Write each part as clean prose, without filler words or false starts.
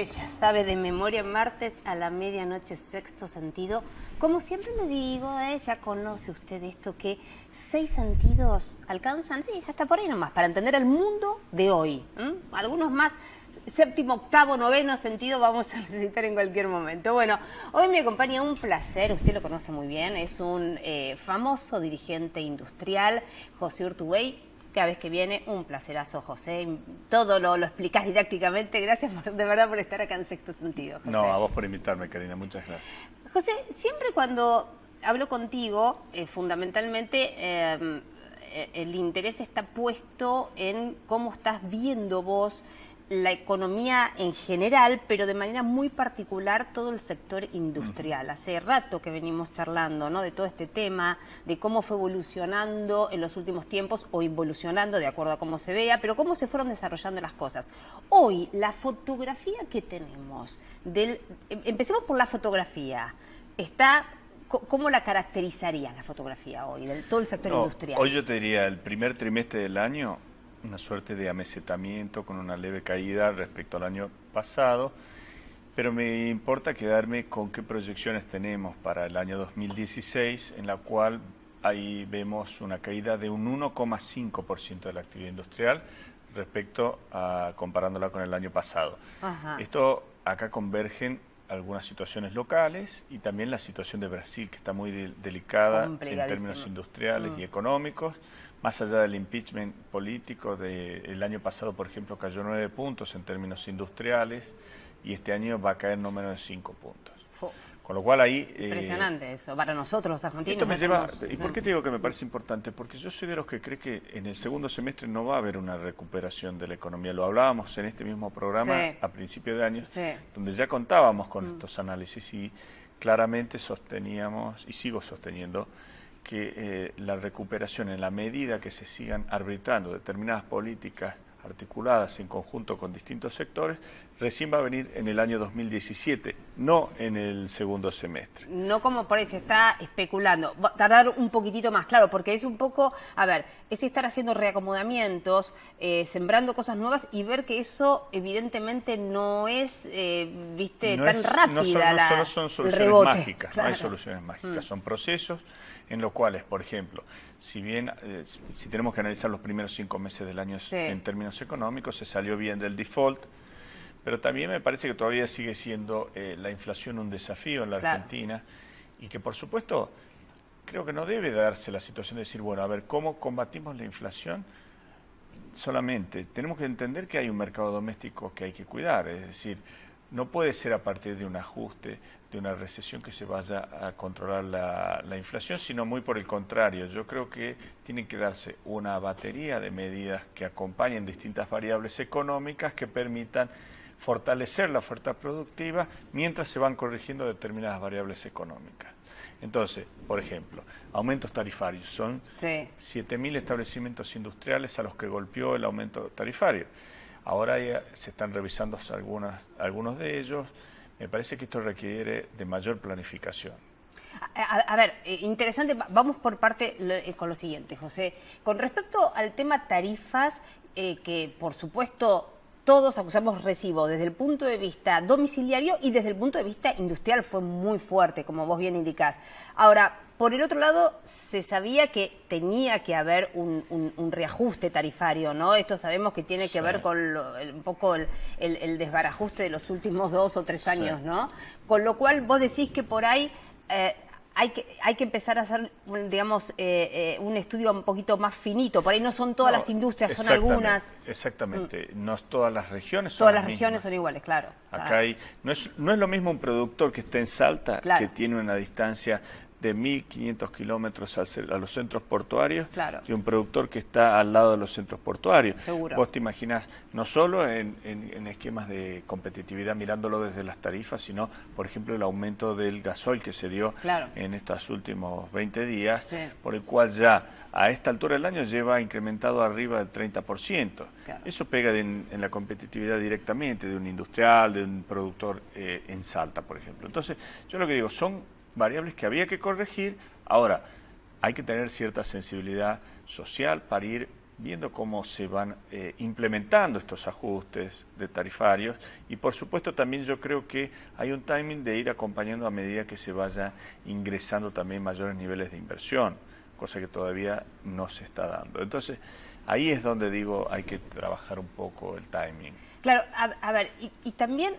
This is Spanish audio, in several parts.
ya sabe de memoria, martes a la medianoche, sexto sentido. Como siempre le digo, ya conoce usted esto, que 6 sentidos alcanzan, sí, hasta por ahí nomás, para entender el mundo de hoy. Algunos más, séptimo, octavo, noveno sentido vamos a necesitar en cualquier momento. Bueno, hoy me acompaña un placer, usted lo conoce muy bien, es un famoso dirigente industrial, José Urtubey. Cada vez que viene, un placerazo, José. Todo lo explicás didácticamente. Gracias de verdad por estar acá en Sexto Sentido, José. No, a vos por invitarme, Karina. Muchas gracias. José, siempre cuando hablo contigo, fundamentalmente el interés está puesto en cómo estás viendo vos la economía en general, pero de manera muy particular todo el sector industrial. Hace rato que venimos charlando, ¿no?, de todo este tema, de cómo fue evolucionando en los últimos tiempos o involucionando de acuerdo a cómo se vea, pero cómo se fueron desarrollando las cosas. Hoy, la fotografía que tenemos, empecemos por la fotografía, ¿cómo la caracterizaría la fotografía hoy, de todo el sector industrial? Hoy yo te diría, el primer trimestre del año, una suerte de amesetamiento con una leve caída respecto al año pasado, pero me importa quedarme con qué proyecciones tenemos para el año 2016, en la cual ahí vemos una caída de un 1,5% de la actividad industrial respecto a comparándola con el año pasado. Ajá. Esto acá convergen algunas situaciones locales y también la situación de Brasil, que está muy delicada en términos industriales y económicos. Más allá del impeachment político del año pasado, por ejemplo, cayó 9 puntos en términos industriales y este año va a caer no menos de 5 puntos. Con lo cual ahí... Impresionante eso, para nosotros los argentinos. Esto me lleva... ¿Y por qué te digo que me parece importante? Porque yo soy de los que cree que en el segundo semestre no va a haber una recuperación de la economía. Lo hablábamos en este mismo programa a principio de año, donde ya contábamos con estos análisis y claramente sosteníamos, y sigo sosteniendo, que la recuperación, en la medida que se sigan arbitrando determinadas políticas articuladas en conjunto con distintos sectores, recién va a venir en el año 2017, no en el segundo semestre. No como por ahí se está especulando, va a tardar un poquitito más, claro, porque es un poco, a ver, es estar haciendo reacomodamientos, sembrando cosas nuevas y ver que eso evidentemente no es, tan rápida no solo son soluciones mágicas, claro. No hay soluciones mágicas, son procesos en los cuales, por ejemplo, si bien si tenemos que analizar los primeros 5 meses del año en términos económicos, se salió bien del default, pero también me parece que todavía sigue siendo la inflación un desafío en la Argentina y que, por supuesto, creo que no debe darse la situación de decir, bueno, a ver, ¿cómo combatimos la inflación? Solamente tenemos que entender que hay un mercado doméstico que hay que cuidar, es decir, no puede ser a partir de un ajuste, de una recesión que se vaya a controlar la inflación, sino muy por el contrario. Yo creo que tiene que darse una batería de medidas que acompañen distintas variables económicas que permitan fortalecer la oferta productiva mientras se van corrigiendo determinadas variables económicas. Entonces, por ejemplo, aumentos tarifarios. Son 7.000 establecimientos industriales a los que golpeó el aumento tarifario. Ahora ya se están revisando algunos de ellos. Me parece que esto requiere de mayor planificación. A ver, interesante, vamos por parte con lo siguiente, José. Con respecto al tema tarifas, que por supuesto todos acusamos recibo desde el punto de vista domiciliario y desde el punto de vista industrial fue muy fuerte, como vos bien indicás. Ahora, por el otro lado, se sabía que tenía que haber un reajuste tarifario, ¿no? Esto sabemos que tiene que ver con un poco el desbarajuste de los últimos 2 o 3 años, ¿no? Con lo cual vos decís que por ahí hay que empezar a hacer, digamos, un estudio un poquito más finito. Por ahí no son todas las industrias, son algunas. Exactamente, no todas las regiones son todas las regiones son iguales, claro. Acá no es lo mismo un productor que esté en Salta, que tiene una distancia de 1.500 kilómetros a los centros portuarios, que un productor que está al lado de los centros portuarios. Seguro. Vos te imaginás, no solo en esquemas de competitividad mirándolo desde las tarifas, sino, por ejemplo, el aumento del gasoil que se dio en estos últimos 20 días, por el cual ya a esta altura del año lleva incrementado arriba del 30%. Eso pega en la competitividad directamente de un industrial, de un productor en Salta, por ejemplo. Entonces, yo lo que digo, son variables que había que corregir. Ahora, hay que tener cierta sensibilidad social para ir viendo cómo se van implementando estos ajustes de tarifarios y por supuesto también yo creo que hay un timing de ir acompañando a medida que se vaya ingresando también mayores niveles de inversión, cosa que todavía no se está dando. Entonces, ahí es donde digo hay que trabajar un poco el timing. Claro, a ver, y también,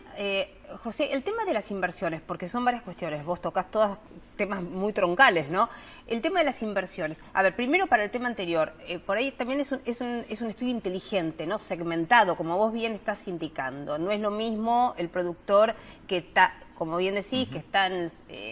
José, el tema de las inversiones, porque son varias cuestiones, vos tocás todos temas muy troncales, ¿no? El tema de las inversiones. A ver, primero para el tema anterior, por ahí también es un estudio inteligente, ¿no? Segmentado, como vos bien estás indicando. No es lo mismo el productor que está, como bien decís, que está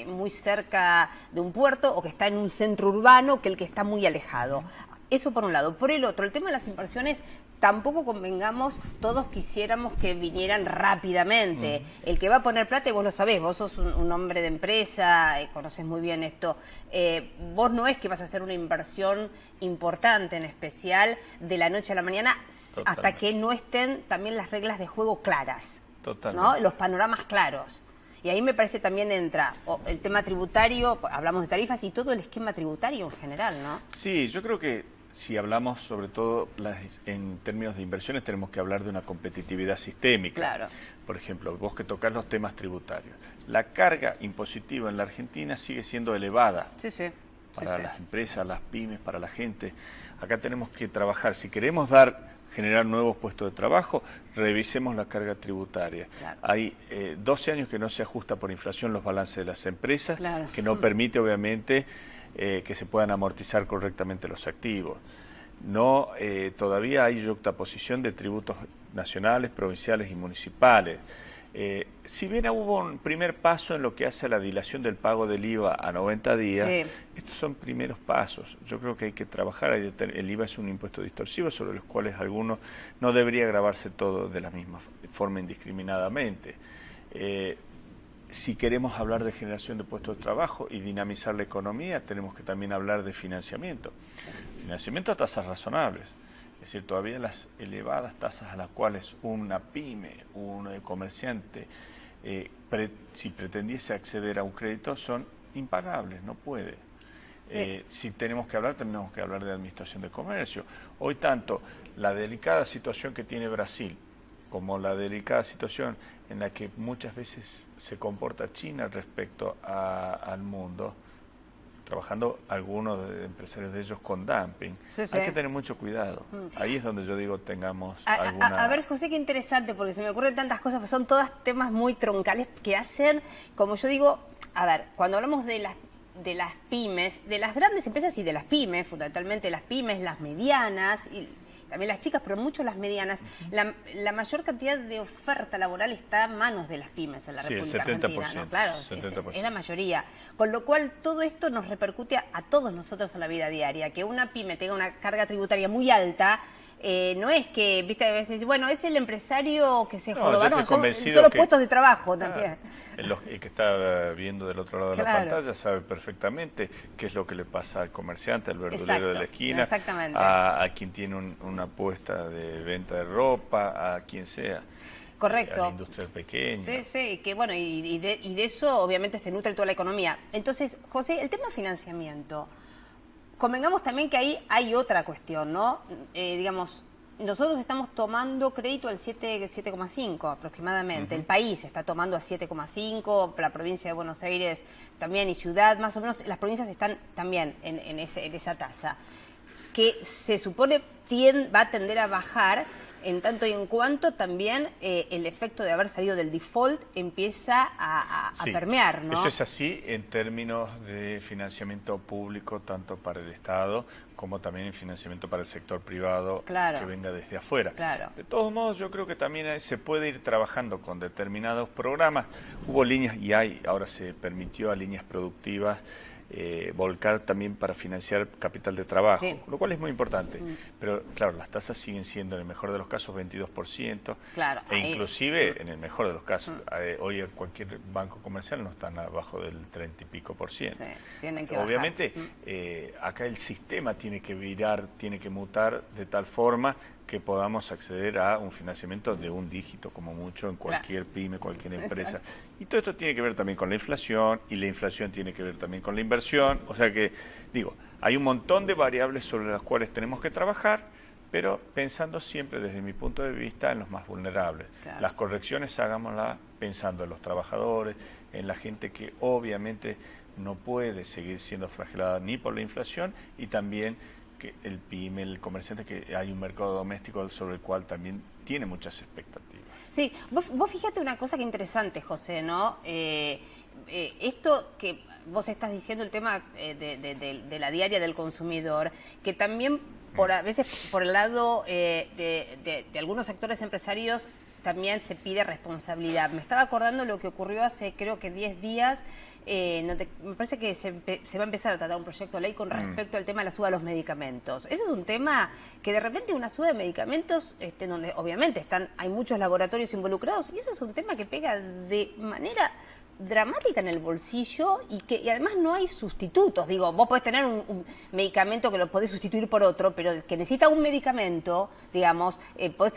muy cerca de un puerto o que está en un centro urbano que el que está muy alejado. Eso por un lado. Por el otro, el tema de las inversiones, tampoco convengamos, todos quisiéramos que vinieran rápidamente. El que va a poner plata, y vos lo sabés, vos sos un hombre de empresa, conoces muy bien esto, vos no es que vas a hacer una inversión importante, en especial, de la noche a la mañana, hasta que no estén también las reglas de juego claras, ¿no? Los panoramas claros. Y ahí me parece también entra el tema tributario, hablamos de tarifas y todo el esquema tributario en general, ¿no? Sí, yo creo que si hablamos sobre todo en términos de inversiones tenemos que hablar de una competitividad sistémica. Claro. Por ejemplo, vos que tocás los temas tributarios. La carga impositiva en la Argentina sigue siendo elevada. Sí, sí. Para las empresas, las pymes, para la gente. Acá tenemos que trabajar. Si queremos generar nuevos puestos de trabajo, revisemos la carga tributaria. Claro. Hay 12 años que no se ajusta por inflación los balances de las empresas, claro, que no permite obviamente que se puedan amortizar correctamente los activos. No, todavía hay yuxtaposición de tributos nacionales, provinciales y municipales. Si bien hubo un primer paso en lo que hace a la dilación del pago del IVA a 90 días, sí, estos son primeros pasos. Yo creo que hay que trabajar. El IVA es un impuesto distorsivo sobre los cuales algunos no debería gravarse todo de la misma forma indiscriminadamente. Si queremos hablar de generación de puestos de trabajo y dinamizar la economía, tenemos que también hablar de financiamiento. Financiamiento a tasas razonables. Es decir, todavía las elevadas tasas a las cuales una pyme, un comerciante, si pretendiese acceder a un crédito, son impagables, no puede. Si tenemos que hablar de administración de comercio. Hoy tanto la delicada situación que tiene Brasil como la delicada situación en la que muchas veces se comporta China respecto al mundo, trabajando algunos empresarios de ellos con dumping. Sí, sí. Hay que tener mucho cuidado. Ahí es donde yo digo tengamos alguna... A ver, José, qué interesante, porque se me ocurren tantas cosas, pues son todas temas muy troncales que hacen, como yo digo, a ver, cuando hablamos de las pymes, de las grandes empresas y de las pymes, fundamentalmente las pymes, las medianas y también las chicas, pero mucho las medianas, la mayor cantidad de oferta laboral está en manos de las pymes en la República Argentina, ¿no? Claro, 70%. Es la mayoría. Con lo cual, todo esto nos repercute a todos nosotros en la vida diaria. Que una pyme tenga una carga tributaria muy alta, no es que, viste, a veces, bueno, es el empresario que se joroba, no, son los puestos de trabajo también. El que está viendo del otro lado de la pantalla sabe perfectamente qué es lo que le pasa al comerciante, al verdulero de la esquina, a quien tiene una puesta de venta de ropa, a quien sea. Correcto. A la industria pequeña. Sí, sí, que bueno, y de eso obviamente se nutre toda la economía. Entonces, José, el tema financiamiento, convengamos también que ahí hay otra cuestión, ¿no? Digamos, nosotros estamos tomando crédito al 7,5 aproximadamente. El país está tomando a 7,5, la provincia de Buenos Aires también y Ciudad, más o menos, las provincias están también en esa tasa, que se supone va a tender a bajar en tanto y en cuanto también el efecto de haber salido del default empieza a permear, ¿no? Eso es así en términos de financiamiento público, tanto para el Estado como también en financiamiento para el sector privado, claro, que venga desde afuera. Claro. De todos modos, yo creo que también se puede ir trabajando con determinados programas. Hubo líneas y ahora se permitió a líneas productivas volcar también para financiar capital de trabajo, lo cual es muy importante. Pero claro, las tasas siguen siendo en el mejor de los casos 22%, claro, inclusive en el mejor de los casos, hoy cualquier banco comercial no están abajo del 30 y pico %. Sí, tienen que obviamente acá el sistema tiene que virar, tiene que mutar de tal forma que podamos acceder a un financiamiento de un dígito como mucho en cualquier pyme, cualquier empresa. Y todo esto tiene que ver también con la inflación, y la inflación tiene que ver también con la inversión. O sea que, digo, hay un montón de variables sobre las cuales tenemos que trabajar. pero pensando siempre desde mi punto de vista en los más vulnerables. Claro. Las correcciones hagámoslas pensando en los trabajadores, en la gente que obviamente no puede seguir siendo flagelada ni por la inflación y también que el pyme, el comerciante, que hay un mercado doméstico sobre el cual también tiene muchas expectativas. Sí, vos fíjate una cosa que interesante, José, ¿no? Esto que vos estás diciendo, el tema de la diaria del consumidor, que también a veces por el lado de algunos sectores empresarios también se pide responsabilidad. Me estaba acordando lo que ocurrió hace creo que 10 días. Me parece que se va a empezar a tratar un proyecto de ley con respecto al tema de la suba de los medicamentos. Eso es un tema que de repente una suba de medicamentos, donde obviamente hay muchos laboratorios involucrados, y eso es un tema que pega de manera dramática en el bolsillo y además no hay sustitutos. Digo, vos podés tener un medicamento que lo podés sustituir por otro, pero el que necesita un medicamento, digamos, podés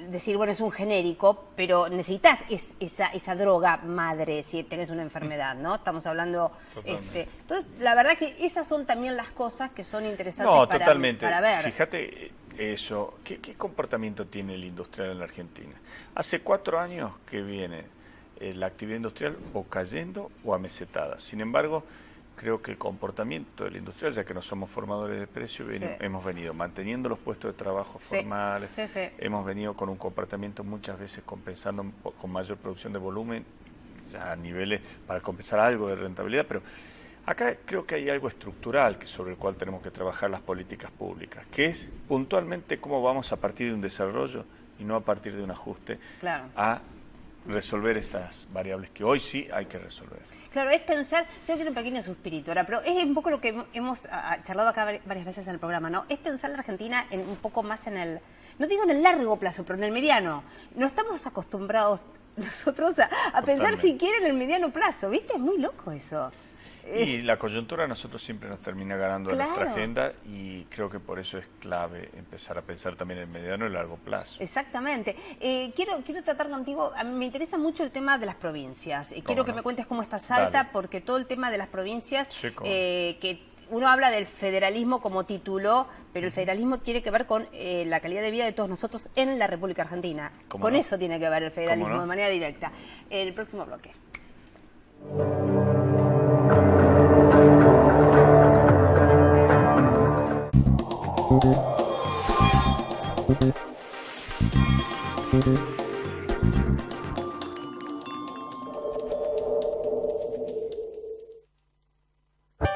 decir, bueno, es un genérico, pero necesitas esa droga madre si tenés una enfermedad, ¿no? Estamos hablando... entonces, la verdad que esas son también las cosas que son interesantes para ver. Fíjate eso, ¿qué comportamiento tiene el industrial en la Argentina? Hace 4 años que viene la actividad industrial o cayendo o amesetada. Sin embargo, creo que el comportamiento del industrial, ya que no somos formadores de precios, hemos venido manteniendo los puestos de trabajo formales, hemos venido con un comportamiento muchas veces compensando con mayor producción de volumen, ya a niveles para compensar algo de rentabilidad, pero acá creo que hay algo estructural sobre el cual tenemos que trabajar las políticas públicas, que es puntualmente cómo vamos a partir de un desarrollo y no a partir de un ajuste a resolver estas variables que hoy sí hay que resolver. Claro, es pensar, tengo que ir un pequeño suspirito ahora, pero es un poco lo que hemos charlado acá varias veces en el programa, ¿no? Es pensar la Argentina un poco más no digo en el largo plazo, pero en el mediano. No estamos acostumbrados nosotros a pensar siquiera en el mediano plazo, ¿viste? Es muy loco eso. Y la coyuntura a nosotros siempre nos termina ganando en nuestra agenda y creo que por eso es clave empezar a pensar también en el mediano y largo plazo. Exactamente. Quiero tratar contigo, a mí me interesa mucho el tema de las provincias. Quiero que me cuentes cómo está Salta, porque todo el tema de las provincias, que uno habla del federalismo como título, pero el federalismo tiene que ver con la calidad de vida de todos nosotros en la República Argentina. Con eso tiene que ver el federalismo de manera directa. El próximo bloque.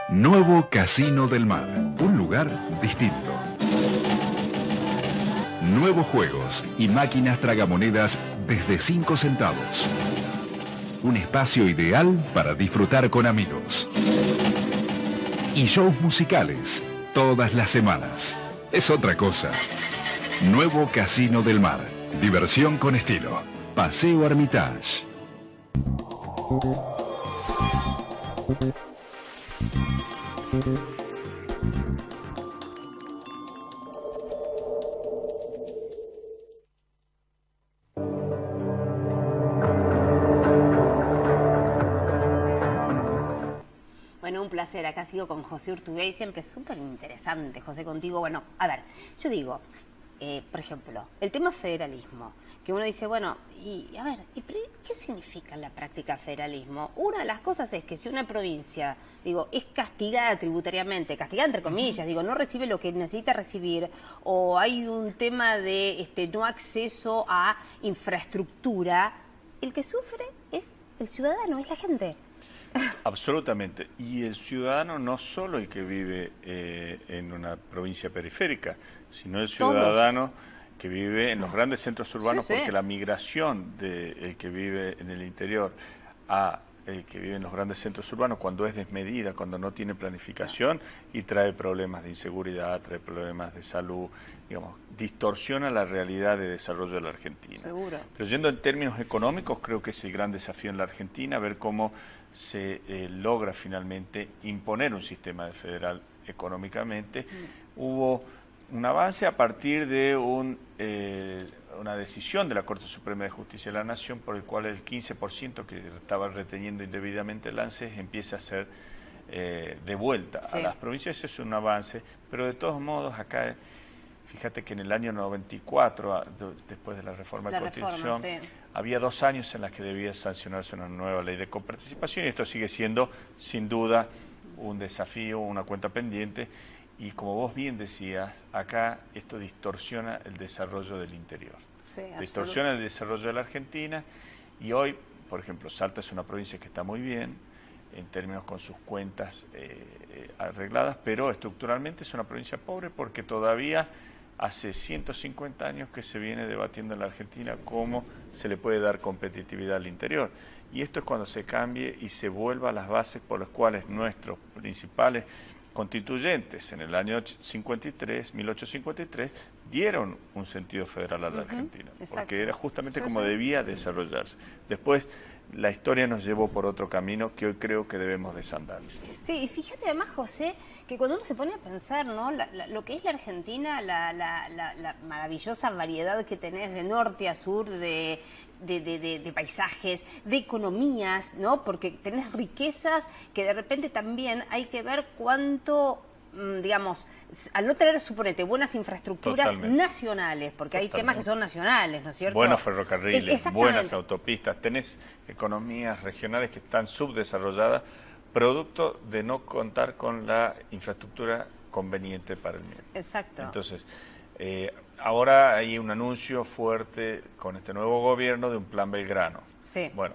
Nuevo Casino del Mar, un lugar distinto. Nuevos juegos y máquinas tragamonedas desde 5 centavos. Un espacio ideal para disfrutar con amigos. Y shows musicales todas las semanas. Es otra cosa. Nuevo Casino del Mar. Diversión con estilo. Paseo Hermitage. Bueno, un placer. Acá sigo con José Urtubey, siempre súper interesante, José, contigo. Bueno, a ver, yo digo, por ejemplo, el tema federalismo, que uno dice, bueno, y a ver, ¿qué significa en la práctica federalismo? Una de las cosas es que si una provincia, digo, es castigada tributariamente, castigada entre comillas, digo, no recibe lo que necesita recibir, o hay un tema de no acceso a infraestructura, el que sufre es el ciudadano, es la gente. Absolutamente. Y el ciudadano no solo el que vive en una provincia periférica, sino el ciudadano que vive en los grandes centros urbanos, porque la migración del que vive en el interior a el que vive en los grandes centros urbanos, cuando es desmedida, cuando no tiene planificación y trae problemas de inseguridad, trae problemas de salud, digamos, distorsiona la realidad de desarrollo de la Argentina. Seguro. Pero yendo en términos económicos, creo que es el gran desafío en la Argentina, ver cómo se logra finalmente imponer un sistema federal económicamente. Hubo un avance a partir de una decisión de la Corte Suprema de Justicia de la Nación por el cual el 15% que estaba reteniendo indebidamente el ANSES empieza a ser devuelta a las provincias. Eso es un avance, pero de todos modos acá Fíjate que en el año 94, después de la reforma de Constitución, había 2 años en los que debía sancionarse una nueva ley de coparticipación, y esto sigue siendo, sin duda, un desafío, una cuenta pendiente, y como vos bien decías, acá esto distorsiona el desarrollo del interior. Sí, distorsiona el desarrollo de la Argentina, y hoy, por ejemplo, Salta es una provincia que está muy bien, en términos con sus cuentas arregladas, pero estructuralmente es una provincia pobre porque todavía hace 150 años que se viene debatiendo en la Argentina cómo se le puede dar competitividad al interior. Y esto es cuando se cambie y se vuelva a las bases por las cuales nuestros principales constituyentes en el año 1853 dieron un sentido federal a la Argentina, porque era justamente como debía desarrollarse. Después la historia nos llevó por otro camino que hoy creo que debemos desandar. Sí, y fíjate además, José, que cuando uno se pone a pensar, ¿no? Lo que es la Argentina, la maravillosa variedad que tenés de norte a sur, de paisajes, de economías, ¿no? Porque tenés riquezas que de repente también hay que ver cuánto, digamos, al no tener, suponete, buenas infraestructuras nacionales, porque hay temas que son nacionales, ¿no es cierto? Buenos ferrocarriles, buenas autopistas, tenés economías regionales que están subdesarrolladas, producto de no contar con la infraestructura conveniente para el mismo. Exacto. Entonces, ahora hay un anuncio fuerte con este nuevo gobierno de un plan Belgrano. Sí. Bueno,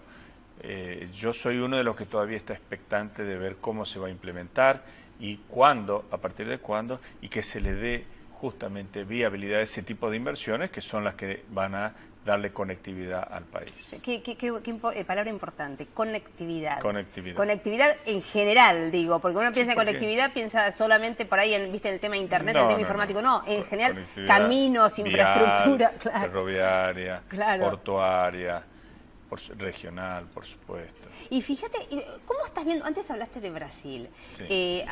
yo soy uno de los que todavía está expectante de ver cómo se va a implementar y cuándo, a partir de cuándo, y que se le dé justamente viabilidad a ese tipo de inversiones que son las que van a darle conectividad al país. ¿Qué palabra importante? Conectividad. Conectividad. Conectividad en general, digo, porque uno piensa en conectividad, piensa solamente por ahí en, ¿viste, en el tema de internet, el tema informático? No, en general, caminos, infraestructura, vial, ferroviaria, portuaria, regional, por supuesto. Y fíjate, ¿cómo estás viendo? Antes hablaste de Brasil. Sí.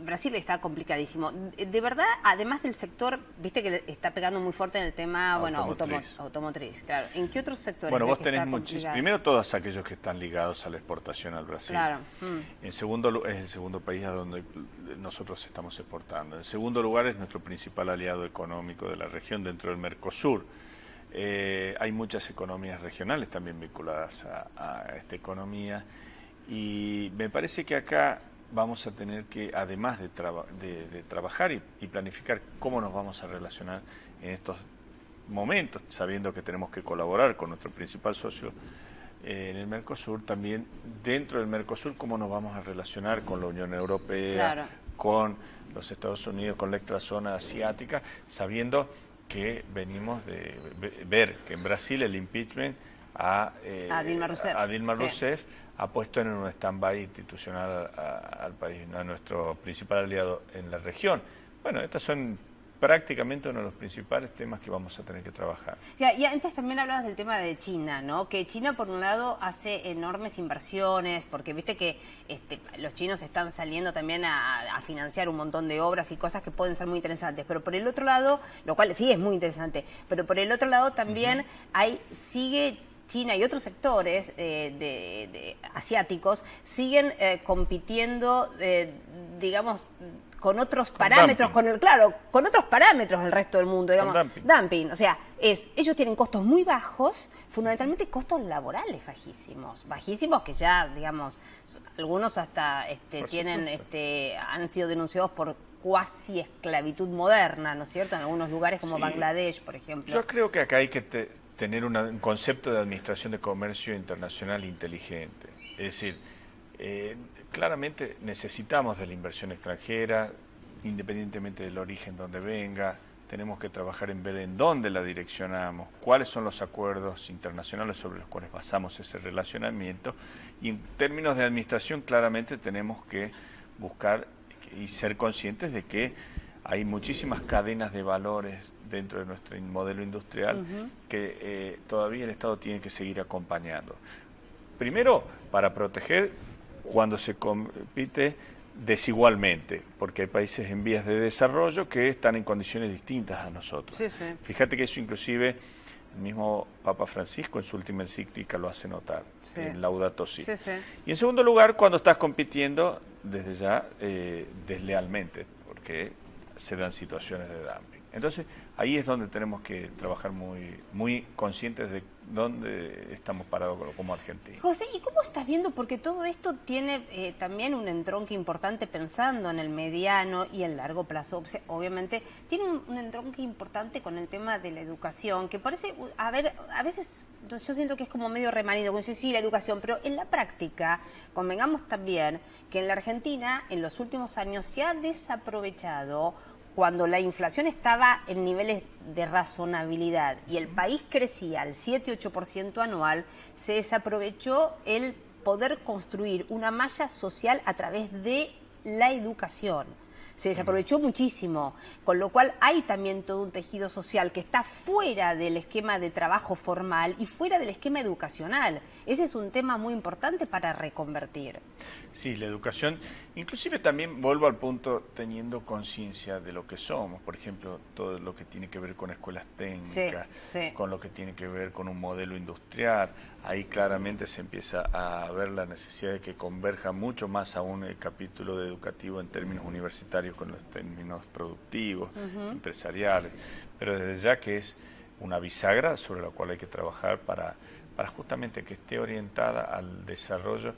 Brasil está complicadísimo. De verdad, además del sector, viste que está pegando muy fuerte en el tema, automotriz, claro. ¿En qué otros sectores? Bueno, vos tenés muchísimos. Primero, todos aquellos que están ligados a la exportación al Brasil. Claro. En segundo, es el segundo país a donde nosotros estamos exportando. En segundo lugar, es nuestro principal aliado económico de la región dentro del Mercosur. Hay muchas economías regionales también vinculadas a esta economía y me parece que acá vamos a tener que, además de trabajar y planificar cómo nos vamos a relacionar en estos momentos, sabiendo que tenemos que colaborar con nuestro principal socio en el Mercosur, también dentro del Mercosur cómo nos vamos a relacionar con la Unión Europea, con los Estados Unidos, con la extrazona asiática, sabiendo que venimos de ver que en Brasil el impeachment a Dilma Rousseff ha puesto en un stand-by institucional al país, a nuestro principal aliado en la región. Bueno, estos son prácticamente uno de los principales temas que vamos a tener que trabajar. Y antes también hablabas del tema de China, ¿no? Que China, por un lado, hace enormes inversiones, porque viste que los chinos están saliendo también a financiar un montón de obras y cosas que pueden ser muy interesantes. Pero por el otro lado, lo cual sí es muy interesante, pero por el otro lado también sigue China y otros sectores asiáticos siguen compitiendo, digamos, con otros parámetros, con otros parámetros del resto del mundo, digamos, dumping. O sea, ellos tienen costos muy bajos, fundamentalmente costos laborales bajísimos que ya, digamos, algunos hasta han sido denunciados por cuasi esclavitud moderna, ¿no es cierto? En algunos lugares como Bangladesh, por ejemplo. Yo creo que acá hay que tener un concepto de administración de comercio internacional inteligente. Es decir, claramente necesitamos de la inversión extranjera, independientemente del origen donde venga. Tenemos que trabajar en ver en dónde la direccionamos, cuáles son los acuerdos internacionales sobre los cuales basamos ese relacionamiento. Y en términos de administración, claramente tenemos que buscar y ser conscientes de que hay muchísimas cadenas de valores dentro de nuestro modelo industrial que todavía el Estado tiene que seguir acompañando. Primero, para proteger cuando se compite desigualmente, porque hay países en vías de desarrollo que están en condiciones distintas a nosotros. Fíjate que eso inclusive el mismo Papa Francisco en su última encíclica lo hace notar, en Laudato Si. Y en segundo lugar, cuando estás compitiendo desde ya deslealmente, porque se dan situaciones de dumping. Entonces, ahí es donde tenemos que trabajar muy conscientes de dónde estamos parados como Argentina. José, ¿y cómo estás viendo? Porque todo esto tiene también un entronque importante pensando en el mediano y el largo plazo. Obviamente, tiene un entronque importante con el tema de la educación, que parece, a veces yo siento que es como medio remanido, como sí, la educación, pero en la práctica, convengamos también que en la Argentina, en los últimos años, se ha desaprovechado cuando la inflación estaba en niveles de razonabilidad y el país crecía al 7-8% anual, se desaprovechó el poder construir una malla social a través de la educación. Se desaprovechó muchísimo, con lo cual hay también todo un tejido social que está fuera del esquema de trabajo formal y fuera del esquema educacional. Ese es un tema muy importante para reconvertir. Sí, la educación, inclusive también vuelvo al punto teniendo conciencia de lo que somos, por ejemplo, todo lo que tiene que ver con escuelas técnicas, con lo que tiene que ver con un modelo industrial, ahí claramente se empieza a ver la necesidad de que converja mucho más aún el capítulo educativo en términos universitarios con los términos productivos, empresariales, pero desde ya que es una bisagra sobre la cual hay que trabajar para justamente que esté orientada al desarrollo,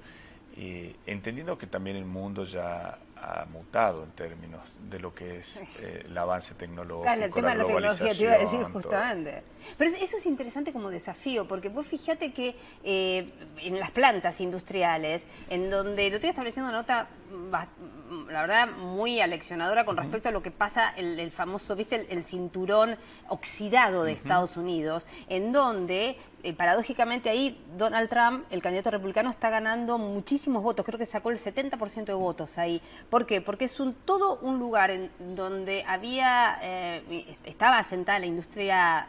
entendiendo que también el mundo ya ha mutado en términos de lo que es el avance tecnológico, claro, el tema de la tecnología, te iba a decir justamente. Todo. Pero eso es interesante como desafío, porque vos fíjate que en las plantas industriales, en donde lo estoy estableciendo una nota, la verdad, muy aleccionadora con respecto a lo que pasa, el famoso, ¿viste? El cinturón oxidado de Estados Unidos, en donde paradójicamente ahí Donald Trump, el candidato republicano, está ganando muchísimos votos, creo que sacó el 70% de votos ahí. ¿Por qué? Porque es todo un lugar en donde estaba asentada la industria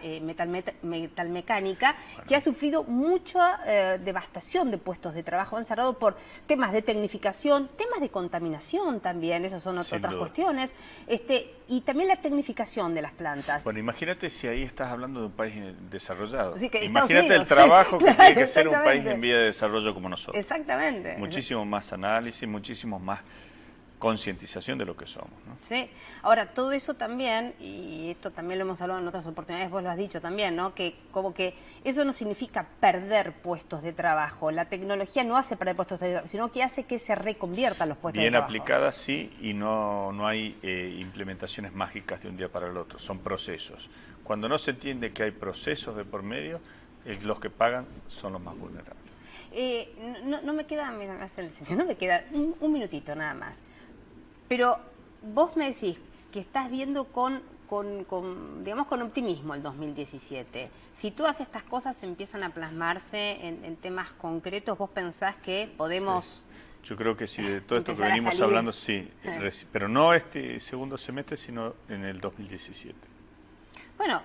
metalmecánica, que ha sufrido mucha devastación de puestos de trabajo, han cerrado por temas de tecnificación, temas de contaminación también, esas son otras cuestiones, y también la tecnificación de las plantas. Bueno, imagínate si ahí estás hablando de un país desarrollado. Sí, que imagínate el trabajo que tiene que ser un país en vía de desarrollo como nosotros. Exactamente. Muchísimo más análisis, muchísimo más concientización de lo que somos, ¿no? Sí. Ahora, todo eso también, y esto también lo hemos hablado en otras oportunidades, vos lo has dicho también, ¿no? Que como que eso no significa perder puestos de trabajo. La tecnología no hace perder puestos de trabajo, sino que hace que se reconviertan los puestos de trabajo. Bien aplicadas, sí, y no hay implementaciones mágicas de un día para el otro, son procesos. Cuando no se entiende que hay procesos de por medio, los que pagan son los más vulnerables. No me queda, no me queda un minutito nada más. Pero vos me decís que estás viendo con optimismo el 2017. Si todas estas cosas empiezan a plasmarse en temas concretos, ¿vos pensás que podemos...? Sí. Yo creo que sí, de todo esto que venimos hablando, sí, pero no este segundo semestre, sino en el 2017. Bueno,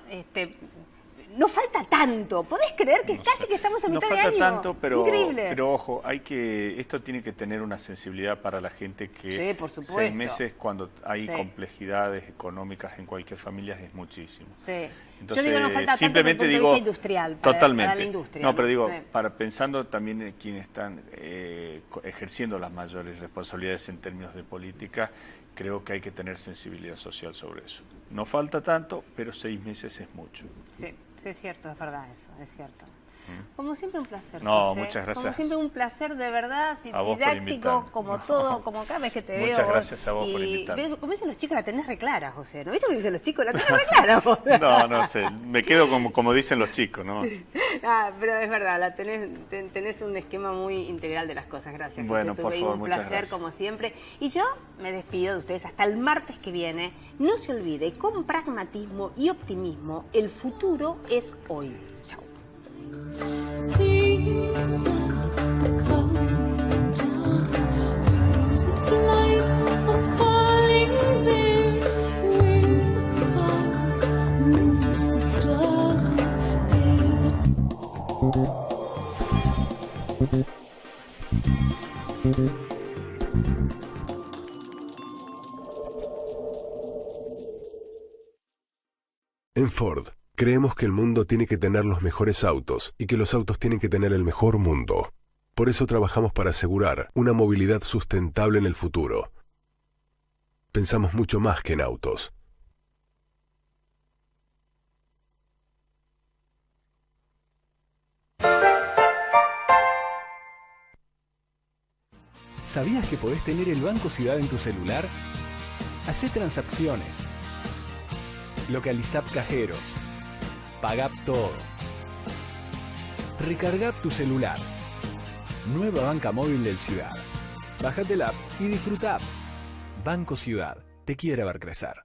no falta tanto. ¿Podés creer que casi que estamos a mitad de año? No falta tanto, Increíble. Pero ojo, esto tiene que tener una sensibilidad para la gente que sí, por supuesto. 6 meses cuando hay complejidades económicas en cualquier familia es muchísimo. Sí. Entonces, yo digo, no falta simplemente tanto digo, industrial totalmente. Para la industria. No, pero digo, pensando también en quienes están ejerciendo las mayores responsabilidades en términos de política, creo que hay que tener sensibilidad social sobre eso. No falta tanto, pero 6 meses es mucho. Sí, sí, es cierto, es verdad eso, es cierto. Como siempre un placer. No, José. muchas gracias. Como siempre un placer de verdad, didáctico, como todo, como cada vez que te veo. Muchas gracias a vos por invitarme. Como dicen los chicos, la tenés reclara, José. ¿No viste lo que dicen los chicos? La tenés reclara vos. No sé, me quedo como dicen los chicos, ¿no? Pero es verdad, tenés un esquema muy integral de las cosas. Gracias, José. Bueno, por favor, un placer como siempre. Y yo me despido de ustedes hasta el martes que viene. No se olvide, con pragmatismo y optimismo, el futuro es hoy. Chao. Seas the coming dawn, birds fly are calling there, where the clock moves the stars, En Ford, creemos que el mundo tiene que tener los mejores autos y que los autos tienen que tener el mejor mundo. Por eso trabajamos para asegurar una movilidad sustentable en el futuro. pensamos mucho más que en autos. ¿Sabías que podés tener el Banco Ciudad en tu celular? Hacé transacciones, localizá cajeros, pagá todo, recargá tu celular. Nueva banca móvil del Ciudad. Bájate la app y disfruta. Banco Ciudad, te quiere ver crecer.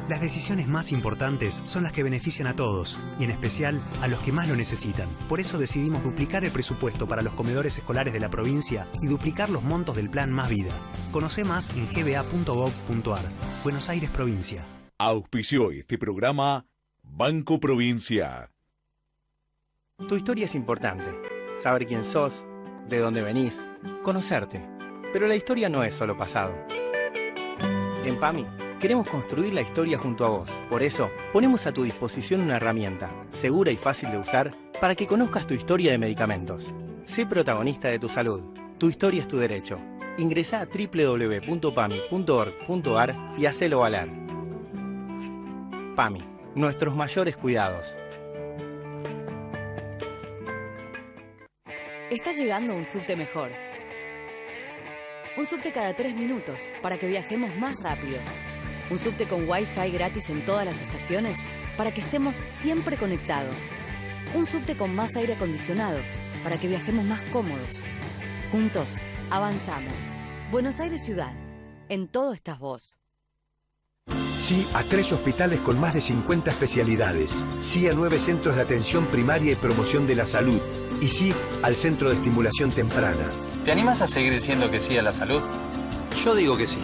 Las decisiones más importantes son las que benefician a todos, y en especial a los que más lo necesitan. Por eso decidimos duplicar el presupuesto para los comedores escolares de la provincia y duplicar los montos del Plan Más Vida. Conoce más en gba.gov.ar. Buenos Aires, provincia. Auspició este programa Banco Provincia. Tu historia es importante. Saber quién sos, de dónde venís, conocerte. Pero la historia no es solo pasado. En PAMI queremos construir la historia junto a vos. Por eso, ponemos a tu disposición una herramienta, segura y fácil de usar, para que conozcas tu historia de medicamentos. Sé protagonista de tu salud. Tu historia es tu derecho. Ingresá a www.pami.org.ar y hacelo valer. PAMI, nuestros mayores cuidados. Está llegando un subte mejor. Un subte cada 3 minutos para que viajemos más rápido. Un subte con Wi-Fi gratis en todas las estaciones para que estemos siempre conectados. Un subte con más aire acondicionado para que viajemos más cómodos. Juntos, avanzamos. Buenos Aires Ciudad. En todo estás vos. Sí a 3 hospitales con más de 50 especialidades. Sí a 9 centros de atención primaria y promoción de la salud. Y sí al Centro de Estimulación Temprana. ¿Te animas a seguir diciendo que sí a la salud? Yo digo que sí.